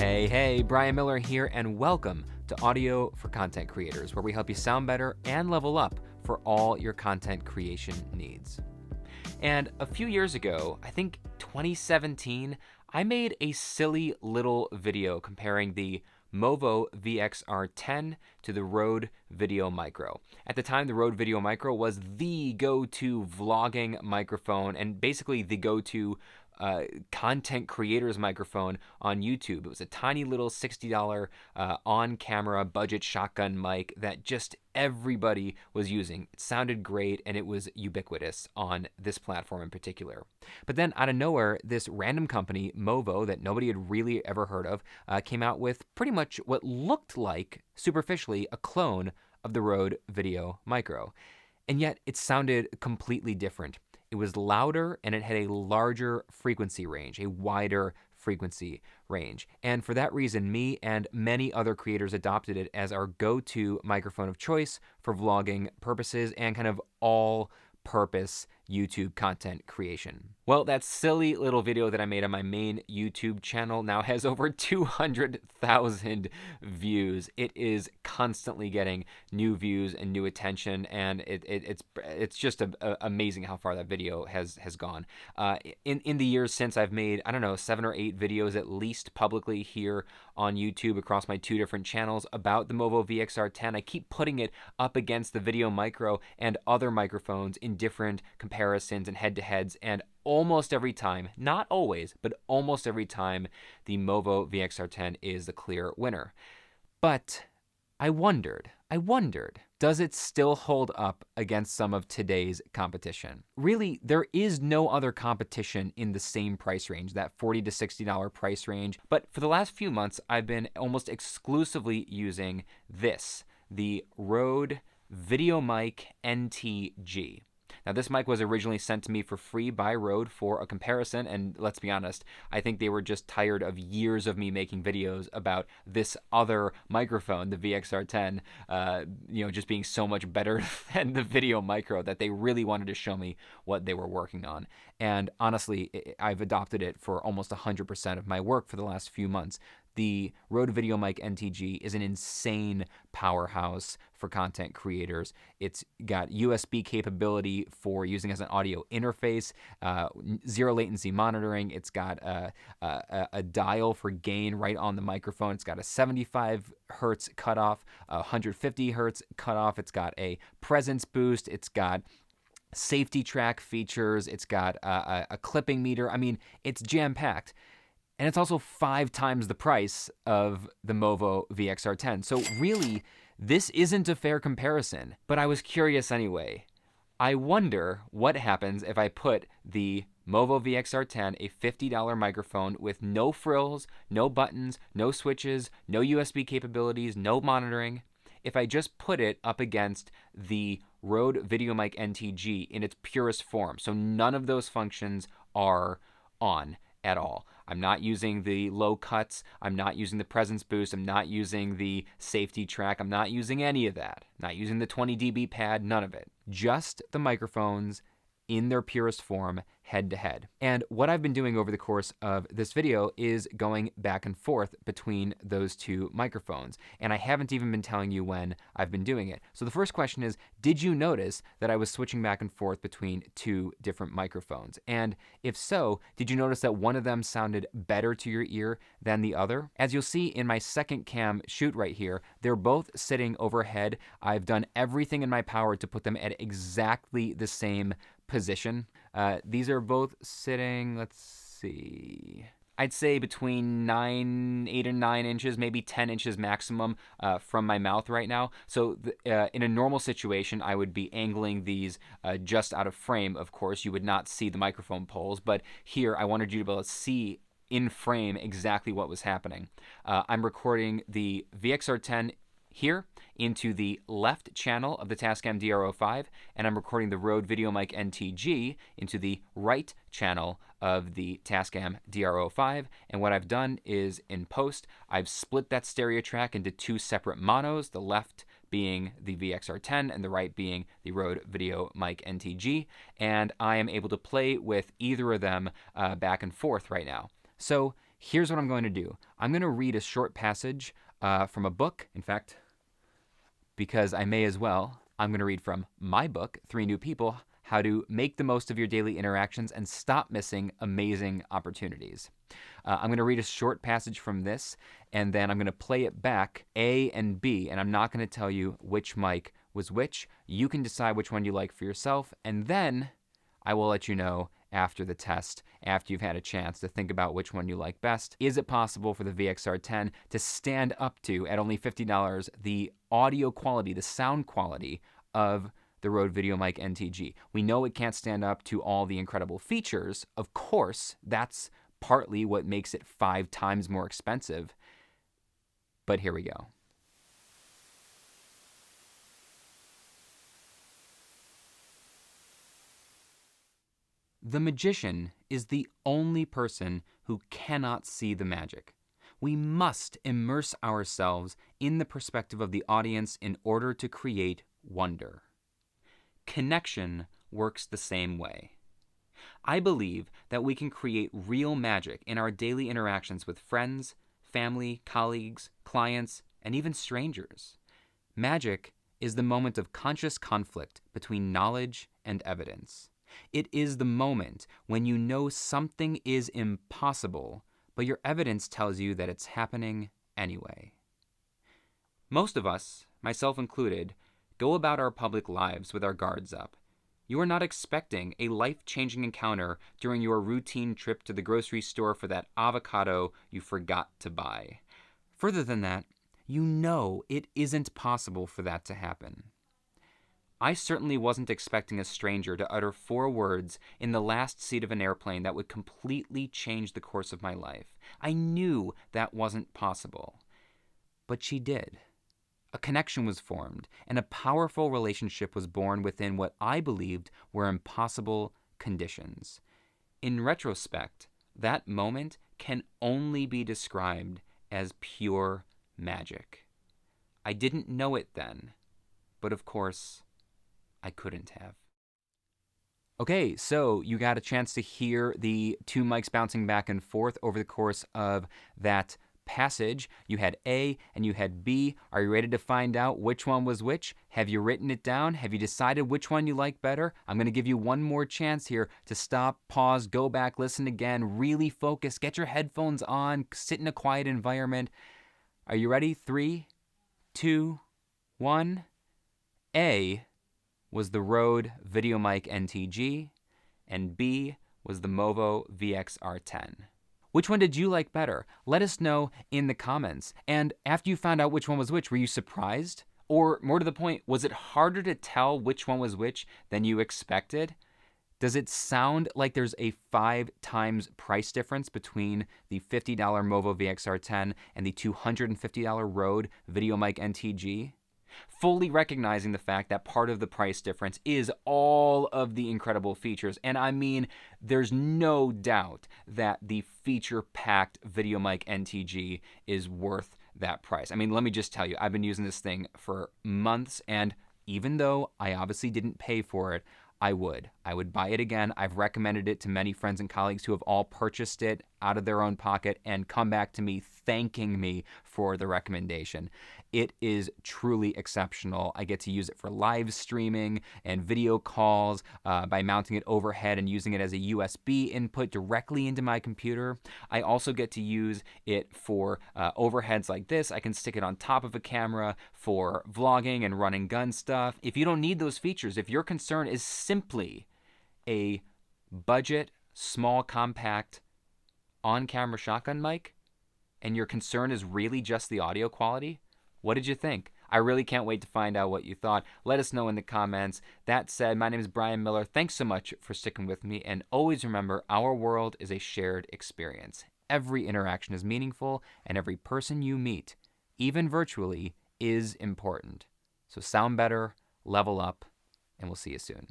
Hey, Brian Miller here, and welcome to Audio for Content Creators, where we help you sound better and level up for all your content creation needs. And a few years ago, I think 2017, I made a silly little video comparing the MOVO VXR10 to the Rode VideoMicro. At the time, the Rode VideoMicro was the go-to vlogging microphone and basically the go-to content creators microphone on YouTube. It was a tiny little $60 on-camera budget shotgun mic that just everybody was using. It sounded great and it was ubiquitous on this platform in particular. But then out of nowhere, this random company, Mobo, that nobody had really ever heard of, came out with pretty much what looked like, superficially, a clone of the Rode VideoMicro. And yet it sounded completely different. It was louder and it had a larger frequency range, a wider frequency range. And for that reason, me and many other creators adopted it as our go-to microphone of choice for vlogging purposes and kind of all-purpose YouTube content creation. Well, that silly little video that I made on my main YouTube channel now has over 200,000 views. It is constantly getting new views and new attention, and it's just amazing how far that video has gone. In the years since, I've made, I don't know, 7 or 8 videos at least publicly here on YouTube across my 2 different channels about the MOVO VXR10. I keep putting it up against the VideoMicro and other microphones in different comparisons and head-to-heads, and almost every time, not always, but almost every time, the MOVO VXR10 is the clear winner. But I wondered, does it still hold up against some of today's competition? Really, there is no other competition in the same price range, that $40 to $60 price range. But for the last few months, I've been almost exclusively using this, the Rode VideoMic NTG. Now, this mic was originally sent to me for free by Rode for a comparison, and let's be honest, I think they were just tired of years of me making videos about this other microphone, the VXR10, just being so much better than the VideoMicro, that they really wanted to show me what they were working on. And honestly, I've adopted it for almost 100% of my work for the last few months. The Rode VideoMic NTG is an insane powerhouse for content creators. It's got USB capability for using as an audio interface, zero latency monitoring. It's got a dial for gain right on the microphone. It's got a 75 hertz cutoff, 150 hertz cutoff. It's got a presence boost. It's got safety track features. It's got a clipping meter. I mean, it's jam-packed. And it's also 5 times the price of the MOVO VXR10. So really, this isn't a fair comparison. But I was curious anyway. I wonder what happens if I put the MOVO VXR10, a $50 microphone with no frills, no buttons, no switches, no USB capabilities, no monitoring, if I just put it up against the Rode VideoMic NTG in its purest form. So none of those functions are on at all. I'm not using the low cuts. I'm not using the presence boost. I'm not using the safety track. I'm not using any of that. Not using the 20 dB pad, none of it. Just the microphones in their purest form, head to head. And what I've been doing over the course of this video is going back and forth between those 2 microphones. And I haven't even been telling you when I've been doing it. So the first question is, did you notice that I was switching back and forth between 2 different microphones? And if so, did you notice that one of them sounded better to your ear than the other? As you'll see in my second cam shoot right here, they're both sitting overhead. I've done everything in my power to put them at exactly the same position. These are both sitting, let's see, I'd say between 8 or 9 inches, maybe 10 inches maximum from my mouth right now. So in a normal situation, I would be angling these just out of frame. Of course, you would not see the microphone poles, but here I wanted you to be able to see in frame exactly what was happening. I'm recording the VXR10 here into the left channel of the Tascam DR05, and I'm recording the Rode VideoMic NTG into the right channel of the Tascam DR05. And what I've done is, in post, I've split that stereo track into 2 separate monos, the left being the VXR10 and the right being the Rode VideoMic NTG, and I am able to play with either of them back and forth right now. So Here's what I'm going to do. I'm going to read a short passage from a book. In fact, because I may as well, I'm going to read from my book, 3 New People, How to Make the Most of Your Daily Interactions and Stop Missing Amazing Opportunities. I'm going to read a short passage from this, and then I'm going to play it back, A and B, and I'm not going to tell you which mic was which. You can decide which one you like for yourself, and then I will let you know after the test, after you've had a chance to think about which one you like best. Is it possible for the VXR10 to stand up to, at only $50, the audio quality, the sound quality of the Rode VideoMic NTG? We know it can't stand up to all the incredible features. Of course, that's partly what makes it 5 times more expensive. But here we go. The magician is the only person who cannot see the magic. We must immerse ourselves in the perspective of the audience in order to create wonder. Connection works the same way. I believe that we can create real magic in our daily interactions with friends, family, colleagues, clients, and even strangers. Magic is the moment of conscious conflict between knowledge and evidence. It is the moment when you know something is impossible, but your evidence tells you that it's happening anyway. Most of us, myself included, go about our public lives with our guards up. You are not expecting a life-changing encounter during your routine trip to the grocery store for that avocado you forgot to buy. Further than that, you know it isn't possible for that to happen. I certainly wasn't expecting a stranger to utter 4 words in the last seat of an airplane that would completely change the course of my life. I knew that wasn't possible. But she did. A connection was formed, and a powerful relationship was born within what I believed were impossible conditions. In retrospect, that moment can only be described as pure magic. I didn't know it then, but of course, I couldn't have. Okay, so you got a chance to hear the 2 mics bouncing back and forth over the course of that passage. You had A and you had B. Are you ready to find out which one was which? Have you written it down? Have you decided which one you like better? I'm going to give you one more chance here to stop, pause, go back, listen again, really focus, get your headphones on, sit in a quiet environment. Are you ready? 3, 2, 1. A was the Rode VideoMic NTG, and B was the MOVO VXR10. Which one did you like better? Let us know in the comments. And after you found out which one was which, were you surprised? Or more to the point, was it harder to tell which one was which than you expected? Does it sound like there's a 5 times price difference between the $50 MOVO VXR10 and the $250 Rode VideoMic NTG? Fully recognizing the fact that part of the price difference is all of the incredible features. And I mean, there's no doubt that the feature-packed VideoMic NTG is worth that price. I mean, let me just tell you, I've been using this thing for months, and even though I obviously didn't pay for it, I would buy it again. I've recommended it to many friends and colleagues who have all purchased it out of their own pocket and come back to me thanking me for the recommendation. It is truly exceptional. I get to use it for live streaming and video calls by mounting it overhead and using it as a USB input directly into my computer. I also get to use it for overheads like this. I can stick it on top of a camera for vlogging and running gun stuff. If you don't need those features, if your concern is simply a budget, small, compact, on-camera shotgun mic, and your concern is really just the audio quality, what did you think? I really can't wait to find out what you thought. Let us know in the comments. That said, my name is Brian Miller. Thanks so much for sticking with me, and always remember, our world is a shared experience. Every interaction is meaningful, and every person you meet, even virtually, is important. So sound better, level up, and we'll see you soon.